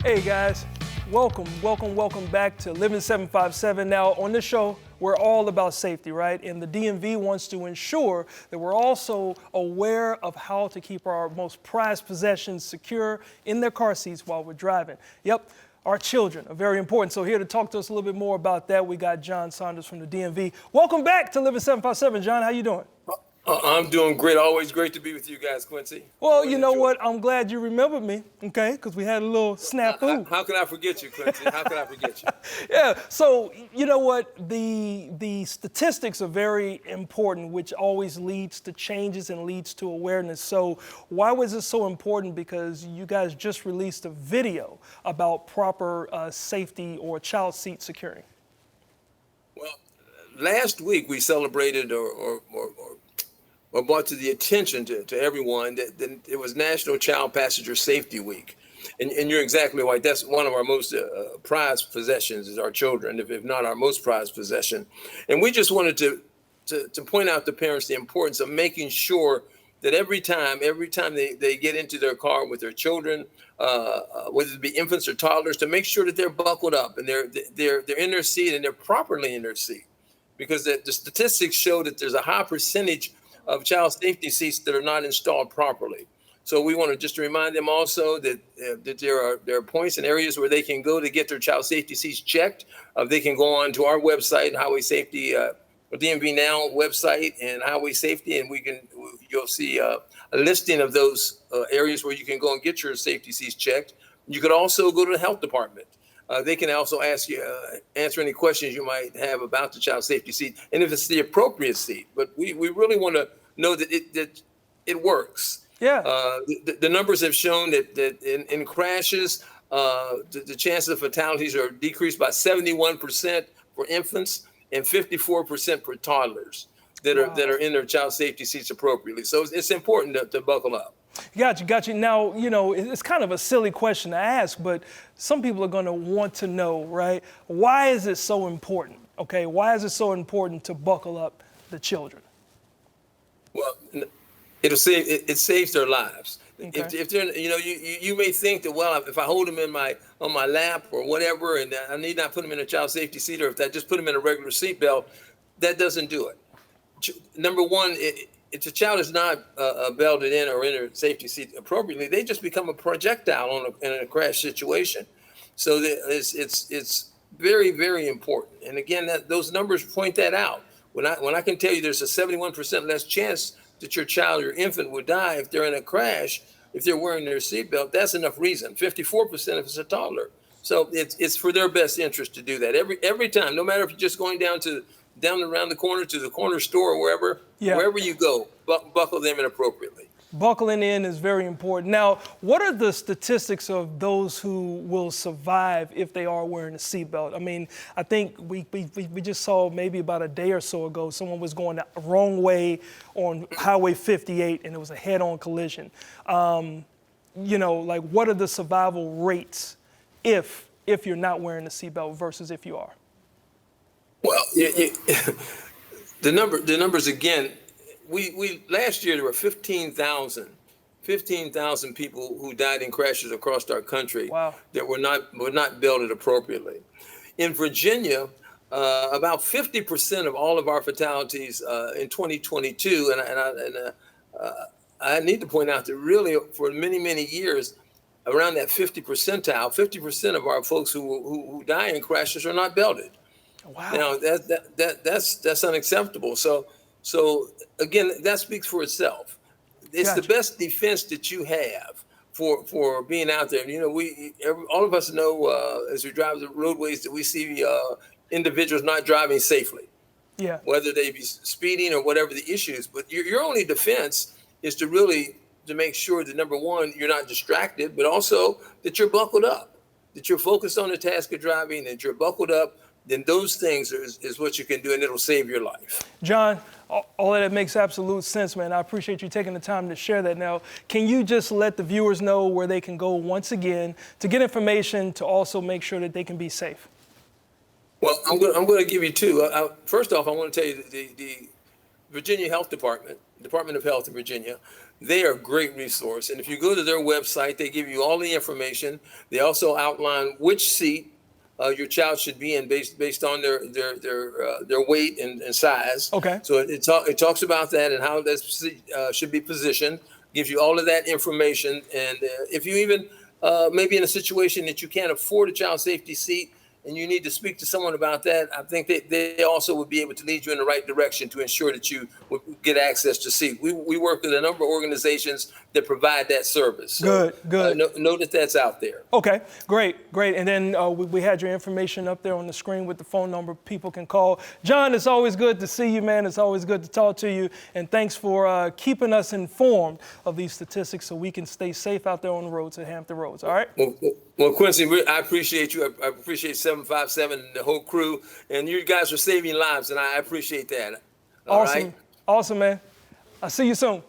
Hey guys, welcome back to Living 757. Now on this show, we're all about safety, right? And the DMV wants to ensure that we're also aware of how to keep our most prized possessions secure in their car seats while we're driving. Yep, our children are very important. So here to talk to us a little bit more about that, we got John Saunders from the DMV. Welcome back to Living 757, John. How you doing? I'm doing great. Always great to be with you guys, Quincy. Well, you know what? I'm glad you remembered me, okay? Because we had a little snafu. How can I forget you, Quincy? How can I forget you? Yeah, so you know what? The statistics are very important, which always leads to changes and leads to awareness. So why was it so important? Because you guys just released a video about proper safety or child seat securing. Well, last week we celebrated or brought to the attention to everyone that it was National Child Passenger Safety Week. And you're exactly right. That's one of our most prized possessions is our children, if not our most prized possession. And we just wanted to point out to parents the importance of making sure that every time they get into their car with their children, whether it be infants or toddlers, to make sure that they're buckled up and they're in their seat and they're properly in their seat. Because the statistics show that there's a high percentage of child safety seats that are not installed properly. So we want to just remind them also that there are points and areas where they can go to get their child safety seats checked. They can go on to our website, Highway Safety, DMV Now website and Highway Safety, and you'll see a listing of those areas where you can go and get your safety seats checked. You could also go to the health department. They can also ask you, answer any questions you might have about the child safety seat, and if it's the appropriate seat. But we really want to know that it works. Yeah. The numbers have shown that in crashes, the chances of fatalities are decreased by 71% for infants and 54% for toddlers that are in their child safety seats appropriately. So it's important to buckle up. Got you. Now, you know, it's kind of a silly question to ask, but some people are going to want to know, right? Why is it so important? Okay, why is it so important to buckle up the children? Well, it saves their lives. Okay. If they're, you may think that, well, if I hold them on my lap or whatever, and I need not put them in a child safety seat, or if I just put them in a regular seatbelt, that doesn't do it. Number one, if the child is not belted in or in a safety seat appropriately, they just become a projectile in a crash situation. So it's very, very important. And again, those numbers point that out. When I can tell you there's a 71% less chance that your child or infant would die if they're in a crash, if they're wearing their seatbelt, that's enough reason. 54% if it's a toddler. So it's for their best interest to do that every time, no matter if you're just going down around the corner to the corner store or wherever you go, buckle them in appropriately. Buckling in is very important. Now, what are the statistics of those who will survive if they are wearing a seatbelt? I mean, I think we just saw maybe about a day or so ago, someone was going the wrong way on Highway 58 and it was a head-on collision. Like what are the survival rates if you're not wearing a seatbelt versus if you are? Well, the numbers again. We last year there were 15,000 people who died in crashes across our country. Wow. That were not belted appropriately. In Virginia, about 50% of all of our fatalities in 2022, and I need to point out that really for many years, around that 50 percentile, 50% of our folks who die in crashes are not belted. Wow. Now that's unacceptable. So again, that speaks for itself. It's Gotcha. the best defense that you have for being out there. All of us know as we drive the roadways that we see individuals not driving safely. Yeah. Whether they be speeding or whatever the issues. But your only defense is to make sure that number one, you're not distracted, but also that you're buckled up, that you're focused on the task of driving, that you're buckled up. Then those things is what you can do, and it'll save your life. John, all of that makes absolute sense, man. I appreciate you taking the time to share that. Now, can you just let the viewers know where they can go once again to get information to also make sure that they can be safe? Well, I'm going to give you two. First off, I want to tell you the Virginia Department of Health in Virginia, They are a great resource. And if you go to their website, they give you all the information. They also outline which seat your child should be in based on their weight and size. Okay. So it talks about that and how that seat should be positioned. Gives you all of that information. And if you even maybe in a situation that you can't afford a child safety seat, and you need to speak to someone about that, I think they also would be able to lead you in the right direction to ensure that you would get access to seat. We work with a number of organizations that provide that service. So, good. Know that that's out there. Okay, great. And then we had your information up there on the screen with the phone number people can call. John, it's always good to see you, man. It's always good to talk to you. And thanks for keeping us informed of these statistics so we can stay safe out there on the roads at Hampton Roads. All right? Well, Quincy, I appreciate you. I appreciate 757 and the whole crew. And you guys are saving lives, and I appreciate that. All right? Awesome, man. I'll see you soon.